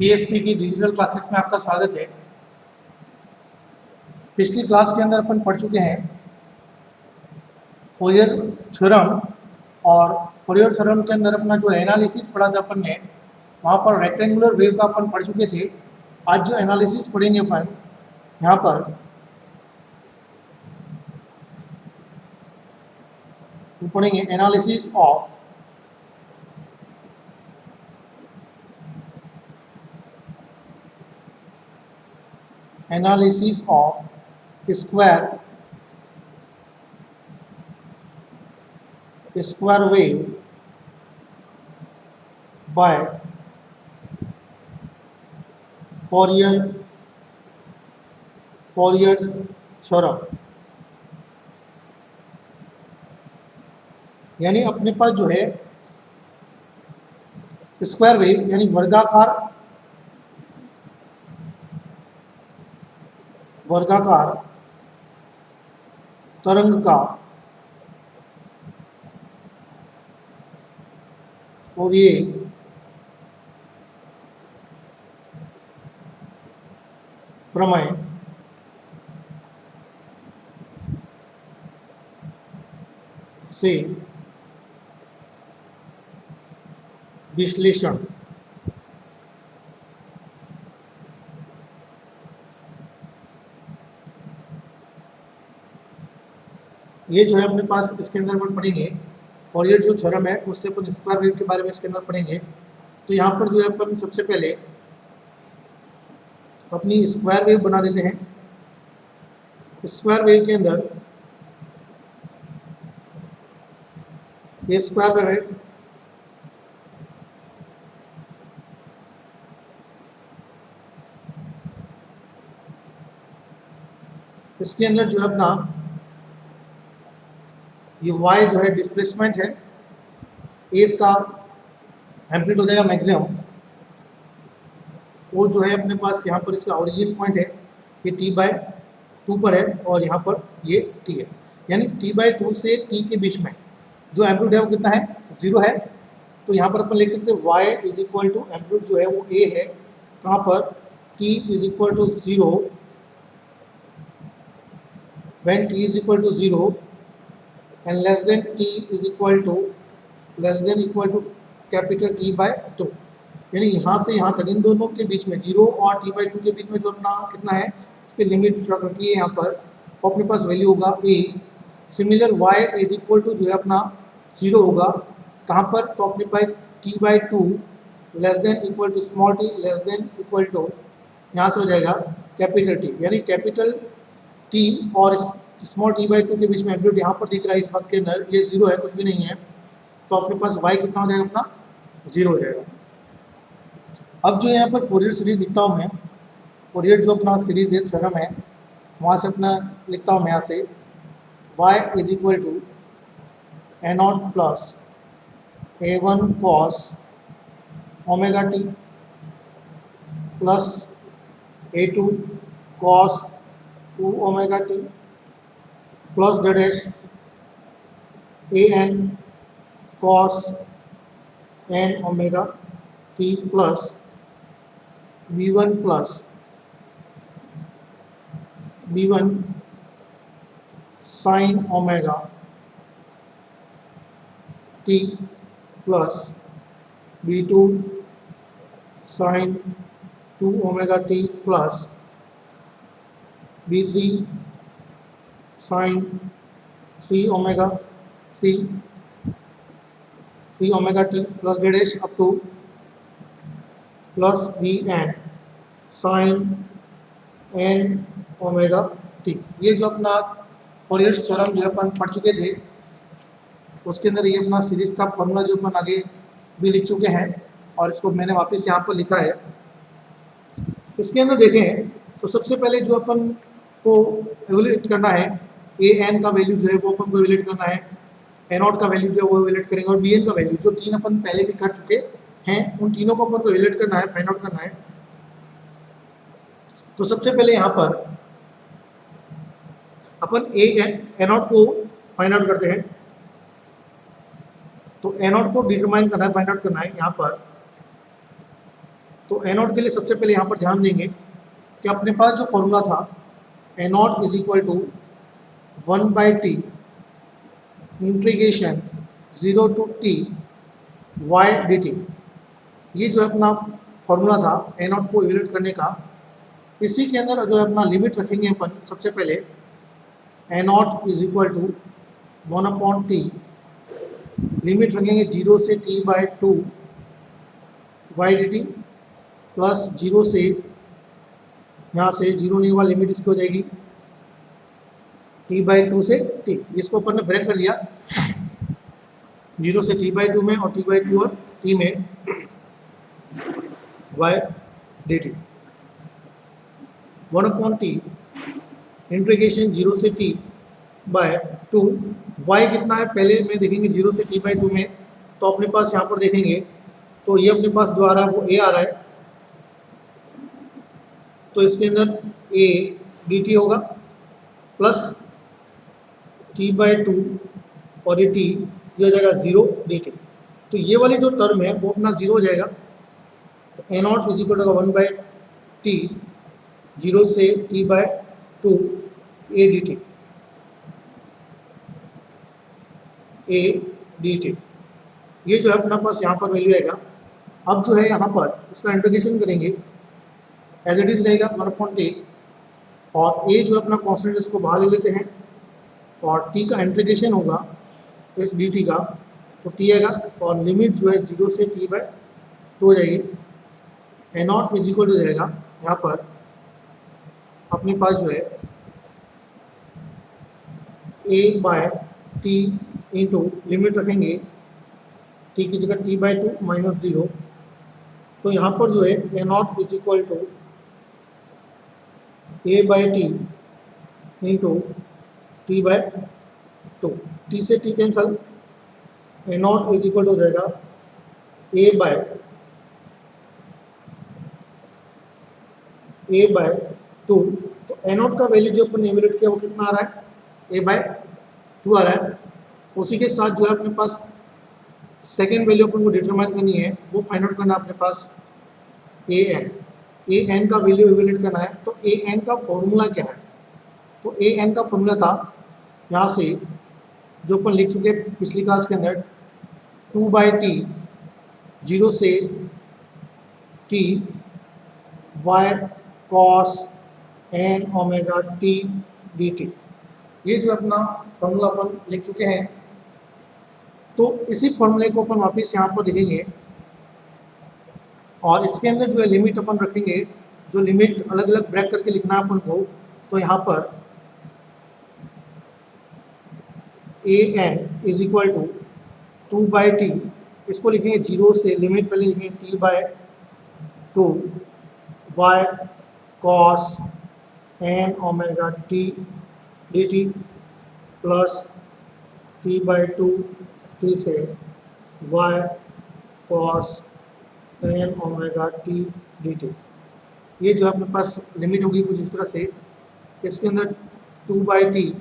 PSP की digital classes में आपका स्वागत है। पिछली क्लास के अंदर अपन पढ़ चुके हैं फोरियर थ्योरम, और फोरियर थ्योरम के अंदर अपना जो एनालिसिस पढ़ा था अपन ने, वहाँ पर रेक्टेंगुलर वेव का अपन पढ़ चुके थे। आज जो एनालिसिस पढ़ेंगे अपन यहाँ पर, वो पढ़ेंगे analysis of square wave by Fourier's theorem. यानी अपने पास जो है स्क्वायर वेव यानी वर्गाकार तरंग का फोरियर प्रमेय से विश्लेषण। ये जो है अपने पास इसके अंदर अपन पढ़ेंगे फोरियर जो थ्योरम है, उससे अपन स्क्वायर वेव के बारे में इसके अंदर पढ़ेंगे। तो यहाँ पर जो है अपन सबसे पहले अपनी स्क्वायर वेव बना देते हैं। स्क्वायर वेव के अंदर ये स्क्वायर वेव है, इसके अंदर जो है अपना ये y जो है डिस्प्लेसमेंट है, a इसका एम्पलीट्यूड हो जाएगा मैक्सिमम, वो जो है अपने पास यहाँ पर इसका ओरिजिन पॉइंट है, ये t/2 पर है, और यहाँ पर ये t है। यानी t/2 से t के बीच में जो एम्पलीट्यूड है वो कितना है, 0 है। तो यहाँ पर अपन लिख सकते हैं y is equal to amplitude जो है वो a है, कहाँ पर t is equal to 0, when t is equal to 0 and less than t is equal to capital T/2। यानी यहाँ से यहाँ तक इन दोनों के बीच में 0 और T/2 के बीच में जो अपना कितना है, इसके लिमिट रखी है यहाँ पर, तो अपने पास वैल्यू होगा a। Similar y is equal to जो है अपना 0 होगा, कहाँ पर, तो अपने पास T/2 less than equal to small t less than equal to, यहाँ से हो जाएगा कैपिटल T। यानी कैपिटल t और स्मॉल t/2 के बीच में एम्पलीट्यूड यहाँ पर दिख रहा है इस भाग के अंदर, ये 0 है, कुछ भी नहीं है। तो अपने पास y कितना हो जाएगा, अपना 0 हो जाएगा। अब जो यहाँ पर फोरियर सीरीज लिखता हूँ मैं, फोरियर जो अपना सीरीज है, थ्योरम है, वहाँ से अपना लिखता हूँ मैं यहाँ से y is equal to a0 plus a1 cos omega t plus a2 cos 2 omega t plus dash an cos n omega t plus v1 sin omega t plus v2 sin 2 omega t plus v3 sin 3 omega t plus dash up to plus vn sin n omega t। ये जो अपना Fourier theorem जो अपन पढ़ चुके थे, उसके अंदर ये अपना सीरीज का फॉर्मूला जो अपन आगे भी लिख चुके हैं, और इसको मैंने वापस यहाँ पर लिखा है। इसके अंदर देखें तो सबसे पहले जो अपन को एवेल्यूएट करना है, ए एन का वैल्यू जो है वो अपन को एवेल्यूएट करना है, a0 का वैल्यू जो है वो एवेल्यूएट करेंगे, और bn का वैल्यू जो तीन अपन पहले भी कर चुके हैं, उन तीनों को अपन को एवेल्यूएट करना है, फाइंड आउट करना है। तो सबसे पहले यहाँ पर अपन a0 को फाइंड आउट करते हैं। तो a0 को डिटरमाइन करना है, फाइंड आउट करना है यहाँ पर। तो ए नॉट के लिए सबसे पहले यहाँ पर ध्यान देंगे कि अपने पास जो फॉर्मूला था a naught is equal to 1/t integration 0 to t y dt, ये जो है अपना फॉर्मूला था ए नॉट को इवेल्यूएट करने का। इसी के अंदर जो है अपना लिमिट रखेंगे अपन सबसे पहले a naught is equal to 1/t, limit रखेंगे 0 से t/2 y dt प्लस 0 से यहाँ से 0 नहीं हुआ, लिमिट इसकी हो जाएगी t/2 से t, इसको अपन ने ब्रेक कर दिया 0 से t/2 में और t/2 और t में y dt 1/t इंटीग्रेशन 0 से t/2 y कितना है पहले में देखेंगे 0 से t/2 में, तो अपने पास यहाँ पर देखेंगे तो ये अपने पास जो आ रहा है वो a आ रहा है, तो इसके अंदर a dt होगा प्लस t/2 और ये t ये हो जाएगा 0 dt, तो ये वाली जो टर्म है वो अपना 0 हो जाएगा। तो a naught is equal to 1/t 0 से t/2 a dt ये जो है अपना पास यहाँ पर वैल्यू आएगा। अब जो है यहाँ पर इसका इंटीग्रेशन करेंगे एज इट इज रहेगा 1/t और a जो है अपना कॉन्स्टेंट, इसको बाहर ले लेते हैं और t का इंटीग्रेशन होगा इस dt का, तो t आएगा और लिमिट जो है 0 से t/2 हो जाएगी। ए नॉट इज इक्वल टू जाएगा यहाँ पर अपने पास जो है a/t इंटू लिमिट रखेंगे t की जगह t/2 माइनस 0, तो यहाँ पर जो है a naught is equal to a/t into t/2, t से t cancel, a naught is equal to हो जाएगा a/2, तो ए नॉट का वैल्यू जो अपन इवेल्यूएट किया वो कितना आ रहा है a/2 आ रहा है। उसी के साथ जो है अपने पास सेकेंड वैल्यू अपन को डिटरमाइन करनी है, वो फाइंड आउट करना है अपने पास an का वैल्यू इवेल्यूएट करना है। तो an का फॉर्मूला क्या है, तो an का फॉर्मूला था यहाँ से जो अपन लिख चुके पिछली क्लास के अंदर 2/t 0 से t y cos n omega t dt, ये जो अपना फॉर्मूला अपन लिख चुके हैं। तो इसी फॉर्मूले को अपन वापस यहाँ पर लिखेंगे और इसके अंदर जो है लिमिट अपन रखेंगे, जो लिमिट अलग अलग ब्रेक करके लिखना है अपन को, तो यहाँ पर an is equal to 2/t, इसको लिखेंगे 0 से लिमिट पहले लिखेंगे t/2 y cos n omega t dt plus t/2 t से y cos n omega t dt, ये जो अपने पास लिमिट होगी कुछ इस तरह से। इसके अंदर 2/t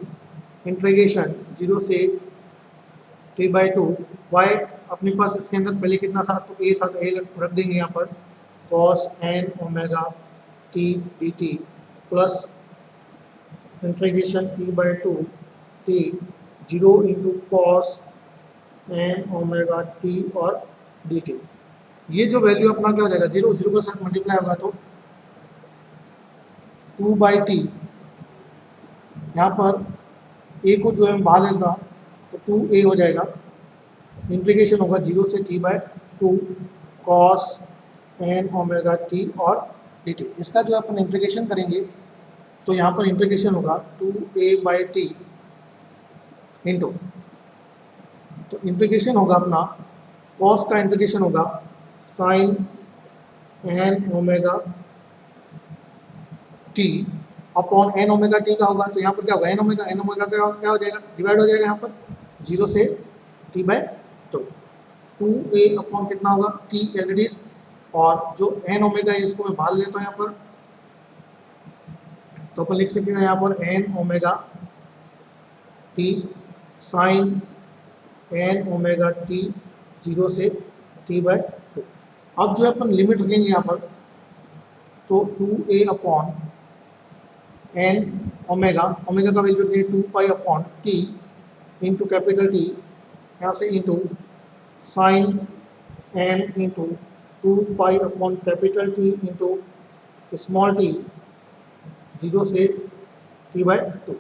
इंटीग्रेशन 0 से t/2 y अपने पास इसके अंदर पहले कितना था, तो a था, तो a रख देंगे यहाँ पर cos n omega t dt plus integration t/2 t 0 into cos n omega t और dt, ये जो वैल्यू अपना क्या हो जाएगा 0 0 के साथ मल्टीप्लाई होगा तो 2/t, यहाँ पर a को जो है मैं बाहर लेता हूँ तो 2a हो जाएगा, इंटीग्रेशन होगा 0 से t/2 cos n omega t और dt, इसका जो अपन इंटीग्रेशन करेंगे तो यहाँ पर इंटीग्रेशन होगा 2a/t इंटू, तो इंटीग्रेशन होगा अपना cos का इंटीग्रेशन होगा sin n omega t upon n omega t का होगा, तो यहाँ पर क्या होगा n ओमेगा क्या हो जाएगा, डिवाइड हो जाएगा यहाँ पर 0 से t/2, 2a अपॉन कितना होगा t एज इट इज, और जो n ओमेगा है इसको मैं बाहर लेता हूँ यहाँ पर, तो अपन लिख सकते हैं यहाँ पर n omega t sine n omega t 0 से t/2। अब जो है अपन लिमिट रखेंगे यहाँ पर तो 2a upon N omega, omega का वैल्यू है 2 pi upon T into capital T, यहाँ से into sine N into 2 pi upon capital T into small T, 0 से टी बाई 2।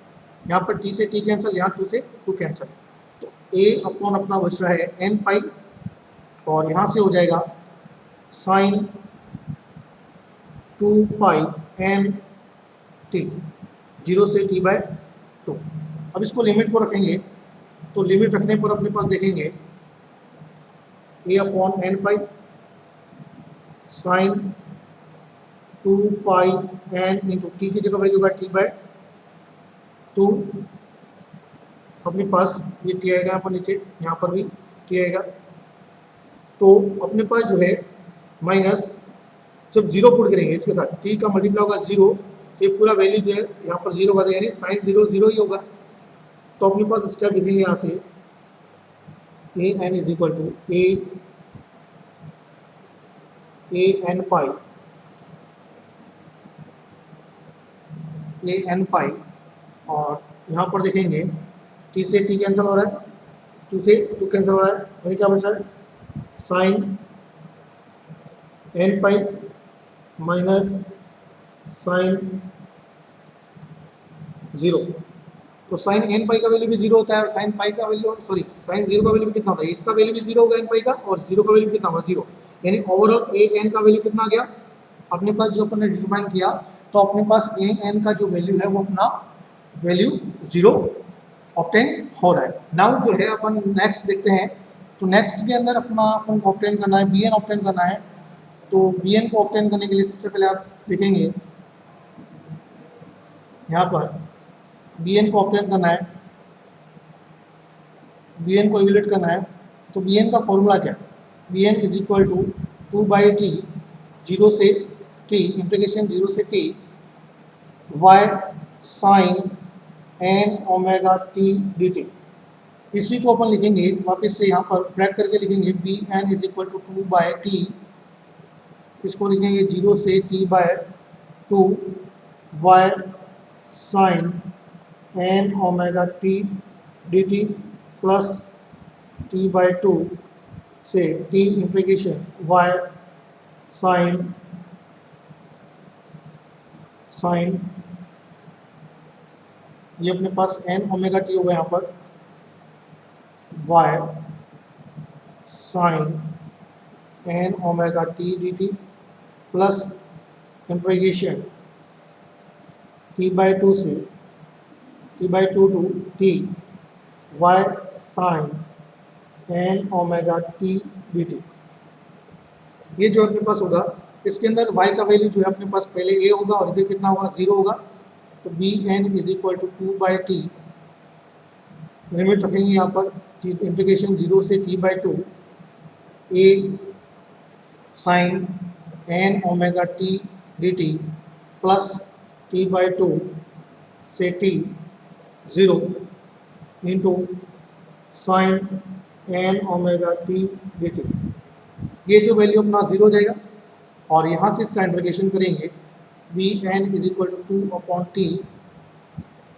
यहाँ पर टी से टी कैंसिल, यहाँ 2 से 2 कैंसिल, तो a अपॉन अपना बच रहा है n पाई, और यहाँ से हो जाएगा साइन 2 पाई एन टी, 0 से टी बाई 2। अब इसको लिमिट को रखेंगे, तो लिमिट रखने पर अपने पास देखेंगे a upon N pi sine 2 pi N into T की जगह वैल्यू होगा टी बाई 2, अपने पास ये टी आएगा यहाँ पर नीचे, यहाँ पर भी टी आएगा, तो अपने पास जो है माइनस, जब जीरो पुट करेंगे इसके साथ टी का मल्टीप्लाई होगा 0, तो ये पूरा वैल्यू जो है यहाँ पर 0 होगा, यानी साइन 0 0 ही होगा। तो अपने पास स्टेप लिखेंगे यहाँ से a n is equal to a n pi, a n pi, और यहाँ पर देखेंगे टी से टी कैंसिल हो रहा है, 2 से 2 कैंसिल हो रहा है, यानी क्या बचा है sine N pi minus sine 0। तो साइन एन पाई का वैल्यू भी 0 होता है, और साइन पाई का वैल्यू, सॉरी साइन 0 का वैल्यू भी कितना होता है, इसका वैल्यू भी 0 होगा एन पाई का, और 0 का वैल्यू कितना होगा 0, यानी ओवरऑल ए एन का वैल्यू कितना आ गया अपने पास, जो अपन ने डिटरमाइन किया, तो अपने पास ए एन का जो वैल्यू है वो अपना वैल्यू 0 ऑब्टेन हो रहा है। नाउ जो है अपन नेक्स्ट देखते हैं, तो नेक्स्ट के अंदर अपना अपन को ऑब्टेन करना है बी एन ऑब्टेन करना है। तो बी एन को ऑब्टेन करने के लिए सबसे पहले आप देखेंगे यहाँ पर बी एन को ऑब्टेन करना है, बी एन को इवेल्यूएट करना है, तो बी एन का फॉर्मूला क्या है, B N is equal to 2 by T 0 से टी इंटीग्रेशन 0 से T Y sine N omega T D T. इसी को अपन लिखेंगे वापस से यहाँ पर ब्रैक करके लिखेंगे B N is equal to 2 by T, इसको लिखेंगे 0 से T by 2 Y sine N omega T D T plus T by 2 से टी इंटीग्रेशन वाई साइन ये अपने पास एन ओमेगा टी होगा यहाँ पर Y sine N omega T D T plus integration T by 2 से T by 2 to T Y sine N omega T D T. ये जो अपने पास होगा, इसके अंदर y का वैल्यू जो है अपने पास पहले a होगा और इधर कितना होगा 0 होगा, तो B N is equal to 2 by T, limit रखेंगे यहाँ पर इंटीग्रेशन 0 से T by 2 a sine N omega T D T plus T by 2 से T 0 into sine N omega T D T. ये जो वैल्यू अपना 0 हो जाएगा, और यहाँ से इसका इंटीग्रेशन करेंगे B N is equal to 2 upon T,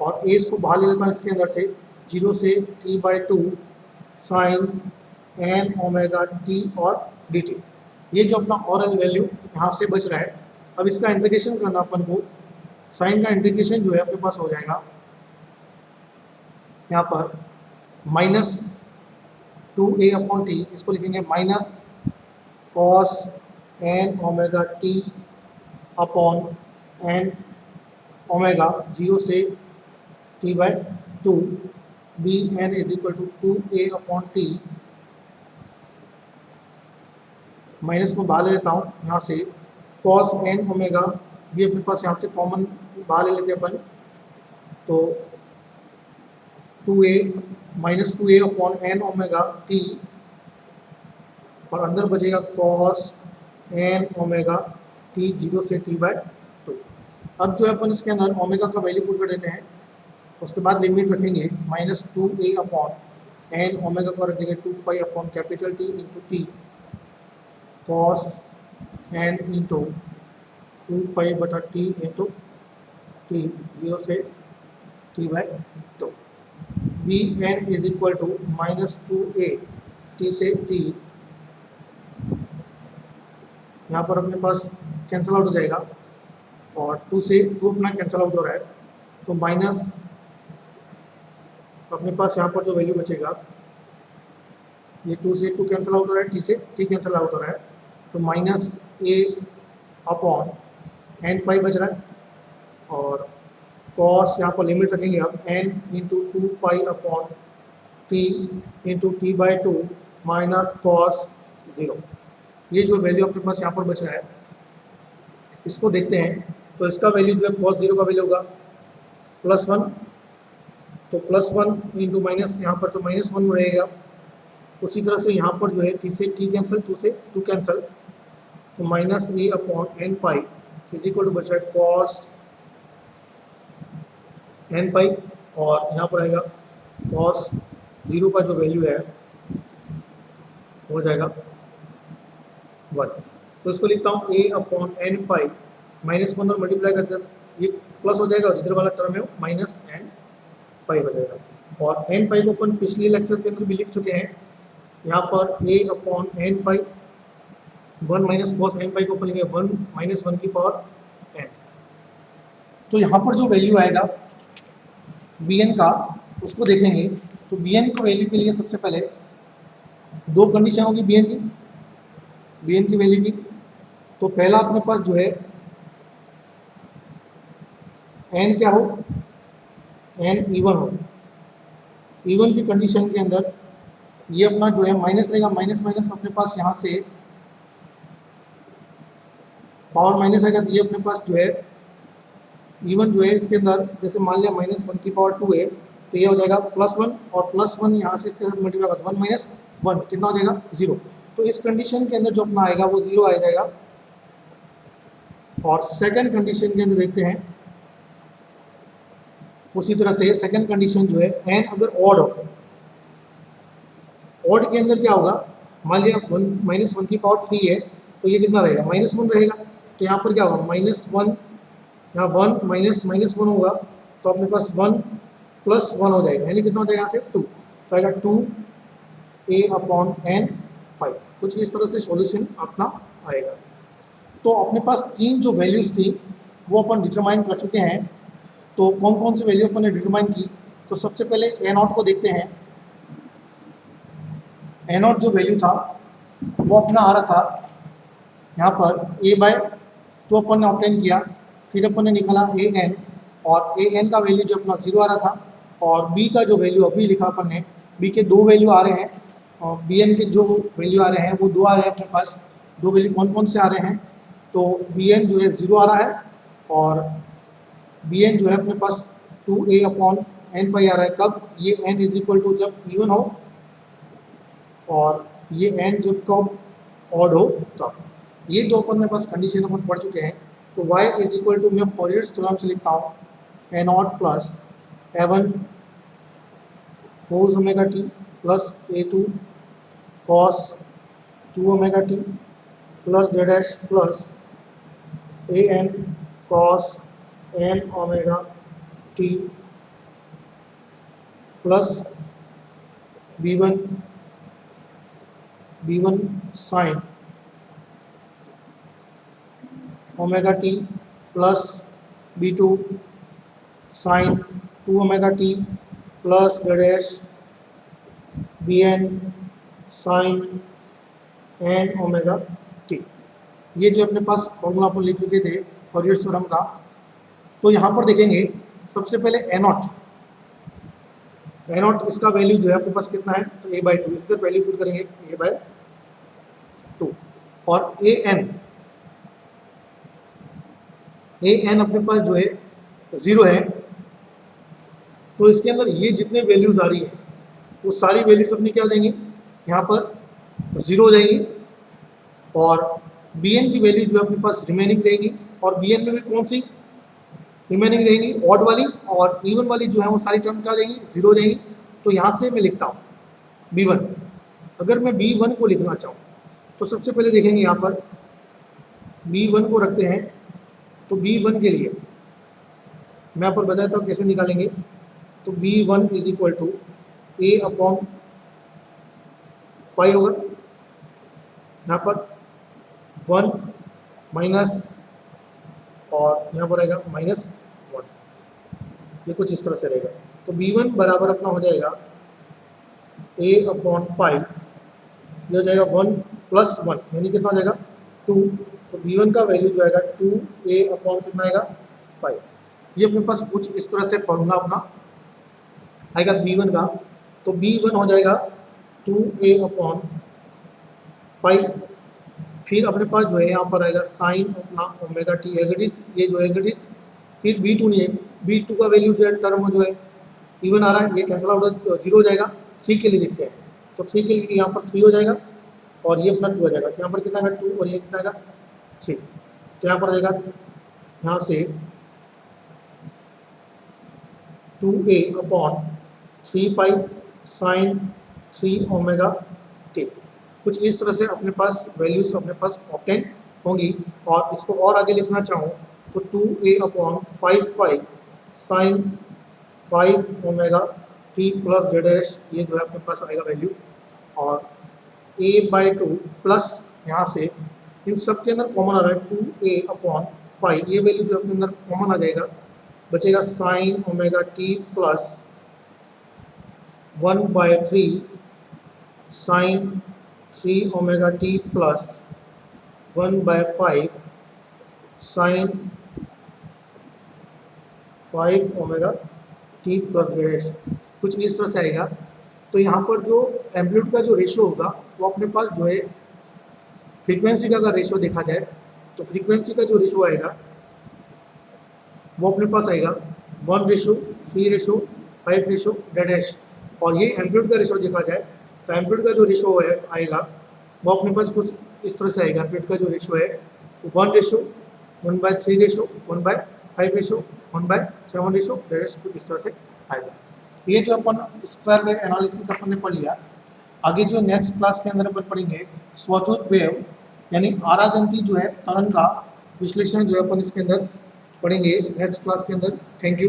और ए इसको बाहर ले लेता हूँ इसके अंदर से 0 से T by 2 sine N omega T और डी टी। ये जो अपना ओरल वैल्यू यहाँ से बच रहा है, अब इसका इंटीग्रेशन करना अपन को, साइन का इंटीग्रेशन जो है अपने पास हो जाएगा यहाँ पर माइनस 2a अपॉन टी, इसको लिखेंगे minus cos N omega T upon N omega 0 से T by 2 B N is equal to 2a upon T, minus में बाहर ले लेता हूँ यहाँ से कॉस एन ओमेगा, भी अपने पास यहाँ से कॉमन बाहर ले लेते हैं अपन, तो 2a minus 2a upon N omega T, और अंदर बचेगा कॉस एन ओमेगा टी 0 से टी बाई 2। अब जो है अपन इसके अंदर ओमेगा का वैल्यू पुट कर देते हैं, उसके बाद लिमिट रखेंगे minus 2a upon N omega को रख देंगे 2 pi upon capital T into T cos N into 2π/t into T, 0 से t/2। B N is equal to -2a T से टी, यहाँ पर अपने पास कैंसिल आउट हो जाएगा और 2 से 2 अपना कैंसिल आउट हो रहा है, तो माइनस अपने पास यहाँ पर जो वैल्यू बचेगा, ये 2 से 2 कैंसिल आउट हो रहा है, टी से टी कैंसिल आउट हो रहा है, तो -a/n बच रहा है। और कॉस यहाँ पर लिमिट रखेंगे अब n into 2π/t into t/2 minus cos 0। ये जो वैल्यू अपने पास यहाँ पर बच रहा है, इसको देखते हैं। तो इसका वैल्यू जो है कॉस 0 का वैल्यू होगा +1, तो +1 इंटू माइनस, यहाँ पर तो -1 रहेगा। उसी तरह से यहाँ पर जो है टी से टी कैंसिल, 2 से 2 कैंसिल, तो -a/n इज इक्वल टू बच रहा है कॉस n, और यहाँ पर आएगा कॉस 0 का जो वैल्यू है हो जाएगा 1। तो इसको लिखता हूँ a/n, -1 और मल्टीप्लाई करते हैं, ये प्लस हो जाएगा और इधर वाला टर्म है वो -n हो जाएगा। और n को अपन पिछले लेक्चर के अंदर भी लिख चुके हैं। यहाँ पर a/n 1 माइनस कॉस n को अपन लिखेंगे 1 - 1 की पावर n। तो यहाँ पर जो वैल्यू आएगा bn का, उसको देखेंगे। तो bn को वैल्यू के लिए सबसे पहले दो कंडीशन होगी bn की वैल्यू की। तो पहला अपने पास जो है n क्या हो, n इवन हो। इवन की कंडीशन के अंदर ये अपना जो है माइनस रहेगा, माइनस माइनस अपने पास यहाँ से पावर माइनस आएगा, तो ये अपने पास जो है इवन जो है इसके अंदर, जैसे मान लिया -1 की पावर 2 है, तो ये हो जाएगा +1 और +1 यहाँ से इसके साथ मल्टीप्लाई होगा, 1 - 1 कितना हो जाएगा 0। तो इस कंडीशन के अंदर जो अपना आएगा वो 0 आ जाएगा। और सेकंड कंडीशन के अंदर देखते हैं, उसी तरह से सेकंड कंडीशन जो है n अगर ऑड हो, ऑड के अंदर क्या होगा, मान लिया -1 की पावर 3 है, तो ये कितना रहेगा -1 रहेगा। तो यहाँ पर क्या होगा -1, यहाँ 1 -1 होगा, तो अपने पास 1 + 1 हो जाएगा, यानी कितना हो जाएगा यहाँ से 2, तो आएगा 2a/n। कुछ इस तरह से सॉल्यूशन अपना आएगा। तो अपने पास तीन जो वैल्यूज थी वो अपन डिटरमाइन कर चुके हैं। तो कौन कौन सी वैल्यू अपन ने डिटरमाइन की, तो सबसे पहले a0 को देखते हैं। a0 जो वैल्यू था वो अपना आ रहा था यहाँ पर a/2 अपन ने ऑब्टेन किया, फिर अपन ने निकाला an, और an का वैल्यू जो अपना 0 आ रहा था, और b का जो वैल्यू अभी लिखा अपन ने, b के दो वैल्यू आ रहे हैं, और bn के जो वैल्यू आ रहे हैं वो दो आ रहे हैं अपने पास। दो वैल्यू कौन कौन से आ रहे हैं, तो bn जो है 0 आ रहा है, और bn जो है अपने पास 2a/n आ रहा है। कब, ये n इज इक्वल टू जब इवन हो, और ये n जब कब ऑड हो तब। ये दो अपन मेरे पास कंडीशन अपन पढ़ चुके हैं। तो y इज इक्वल टू, मैं फॉरियर्स थ्योरम से लिखता हूँ a0 + a1 cos ωt plus a2 cos 2ωt plus d' plus an cos nωt plus b1 sin ωt plus b2 sin 2ωt plus d' bn sin nωt। ये जो अपने पास formula अपन लिख चुके थे फॉरियर थ्योरम का। तो यहाँ पर देखेंगे सबसे पहले a0 इसका वैल्यू जो है अपने पास कितना है, तो a/2, इस तरह वैल्यू पुट करेंगे a/2। और an अपने पास जो है 0 है, तो इसके अंदर ये जितने वैल्यूज आ रही है वो सारी वैल्यूज अपनी क्या हो जाएंगी, यहाँ पर 0 हो जाएंगी। और bn की वैल्यू जो है अपने पास रिमेनिंग रहेगी, और bn में भी कौन सी रिमेनिंग रहेगी, ऑड वाली, और इवन वाली जो है वो सारी टर्म क्या हो जाएंगी, 0 हो जाएंगी। तो यहाँ से मैं लिखता हूँ b1। अगर मैं b1 को लिखना चाहूँ तो सबसे पहले देखेंगे यहाँ पर b1 को रखते हैं तो B1 के लिए मैं यहाँ पर बताता हूँ कैसे निकालेंगे। तो B1 is equal to A upon pi होगा, यहाँ पर 1 माइनस और यहाँ पर आएगा -1, ये कुछ इस तरह से रहेगा। तो B1 बराबर अपना हो जाएगा A अपॉन पाई, ये हो जाएगा 1 प्लस 1 यानी कितना हो जाएगा 2। तो B1 का वैल्यू जो आएगा 2A अपॉन कितना आएगा पाई। ये अपने पास कुछ इस तरह से फॉर्मूला अपना आएगा B1 का। तो B1 हो जाएगा 2A अपॉन पाई, फिर अपने पास जो है यहाँ पर आएगा साइन अपना omega T as it is, ये जो एज इट इज। फिर B2 नहीं है, B2 का वैल्यू जो है टर्म जो है इवन आ रहा है, ये कैंसिल आउट 0 हो जाएगा। 3 के लिए लिखते हैं, तो 3 के लिए यहाँ पर 3 हो जाएगा और ये अपना 2 हो जाएगा। तो यहाँ पर कितना आएगा 2 और ये कितना आएगा 3। तो यहाँ पर आ जाएगा यहाँ से 2A upon 3 pi sine 3 omega T. कुछ इस तरह से अपने पास वैल्यूज अपने पास ऑब्टेन होंगी। और इसको और आगे लिखना चाहूँ तो 2A upon 5 pi sine 5 omega T plus डेडेश, ये जो है अपने पास आएगा वैल्यू। और A/2 प्लस यहाँ से इन सब के अंदर कॉमन आ रहा है 2A अपॉन पाई, ये वैल्यू जो अपने अंदर कॉमन आ जाएगा, बचेगा sine omega T plus 1/3 sine 3 omega T plus 1/5 sine 5 omega T plus dash, कुछ इस तरह से आएगा। तो यहाँ पर जो एम्पलीट्यूड का जो रेशियो होगा वो अपने पास जो है फ्रीक्वेंसी का अगर रेशियो देखा जाए तो फ्रीक्वेंसी का जो रेशियो आएगा वो अपने पास आएगा 1:3:5:डेश। और ये एम्पलीट्यूड का रेशियो देखा जाए तो एम्पलीट्यूड का जो रेशियो है आएगा वो अपने पास कुछ इस तरह से आएगा। एम्पलीट्यूड का जो रेशियो है 1:1/3:1/5:1/7/, कुछ इस तरह से आएगा। ये जो अपन स्क्वायर वेव एनालिसिस अपन ने पढ़ लिया। आगे जो नेक्स्ट क्लास के अंदर अपन पढ़ेंगे स्वतुत वेव यानी आरागंती जो है तरंग का विश्लेषण जो है अपन इसके अंदर पढ़ेंगे नेक्स्ट क्लास के अंदर। Thank you.